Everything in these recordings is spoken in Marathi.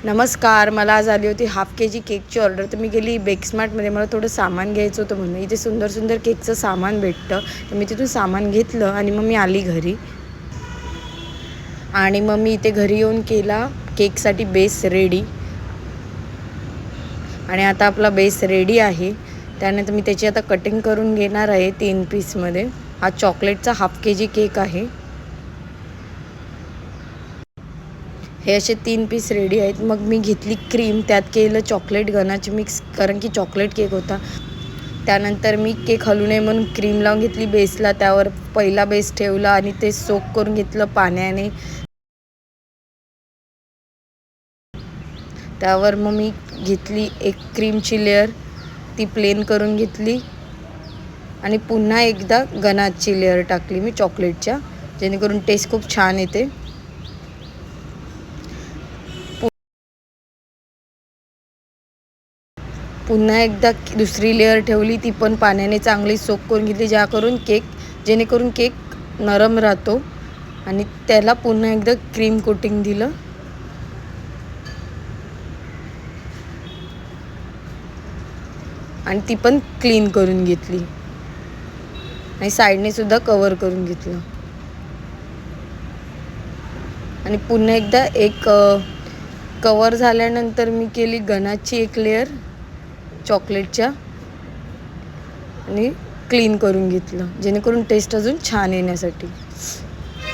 नमस्कार. मला आज आली होती हाफ KG केकची ऑर्डर. तर मी गेली बेकस्मार्टमध्ये. मला थोडं सामान घ्यायचं होतं म्हणून. इथे सुंदर सुंदर केकचं सामान भेटतं. तर मी तिथून सामान घेतलं आणि मग मी आली घरी. आणि मग मी इथे घरी येऊन केला केकसाठी बेस रेडी. आणि आता आपला बेस रेडी आहे. त्यानंतर मी त्याची आता कटिंग करून घेणार आहे 3 पीसमध्ये. हा चॉकलेटचा हाफ KG केक आहे. हे असे 3 पीस रेडी आहेत. मग मी घेतली क्रीम, त्यात केलं चॉकलेट गनाचे मिक्स, कारण की चॉकलेट केक होता. त्यानंतर मी केक हलू नये म्हणून क्रीम लावून घेतली बेसला. त्यावर पहिला बेस ठेवला आणि ते सोक करून घेतलं पाण्याने. त्यावर मग मी घेतली एक क्रीमची लेअर, ती प्लेन करून घेतली आणि पुन्हा एकदा गनाची लेअर टाकली मी चॉकलेटच्या, जेणेकरून टेस्ट खूप छान येते. पुन्हा एकदा दुसरी लेअर ठेवली, ती पण पाण्याने चांगली सोक करून घेतली, जेणेकरून केक नरम राहतो. आणि त्याला पुन्हा एकदा क्रीम कोटिंग दिलं. आणि ती पण क्लीन करून घेतली आणि साईडने सुद्धा कवर करून घेतलं. आणि पुन्हा एकदा एक कवर झाल्यानंतर मी केली गनाची एक लेअर चॉकलेटच्या आणि क्लीन करून घेतलं, जेणेकरून टेस्ट अजून छान येण्यासाठी.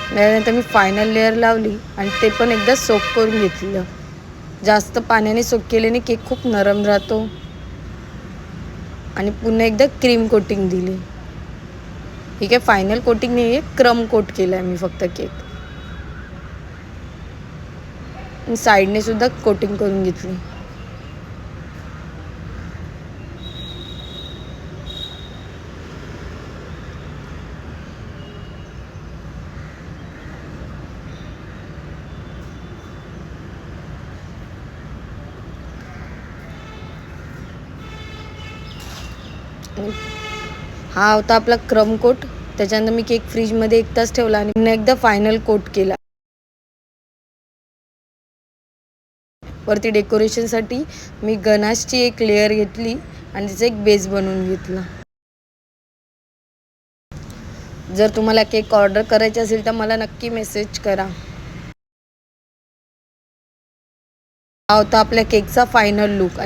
त्यानंतर मी फायनल लेअर लावली आणि ते पण एकदा सोक करून घेतलं. जास्त पाण्याने सोक केल्याने केक खूप नरम राहतो. आणि पुन्हा एकदा क्रीम कोटिंग दिली. ही काय फायनल कोटिंग नाही आहे, क्रम कोट केला आहे मी फक्त केक. साईडने सुद्धा कोटिंग करून घेतली. हा होता आपला क्रम कोट. त्याच्यानंतर मी केक फ्रीजमध्ये 1 तास ठेवला आणि पुन्हा एकदा फायनल कोट केला. वरती डेकोरेशनसाठी मी गनाशची एक लेअर घेतली आणि तिचा एक बेस बनवून घेतला. जर तुम्हाला केक ऑर्डर करायचे असेल तर मला नक्की मेसेज करा. हा होता आपल्या केकचा फायनल लुक.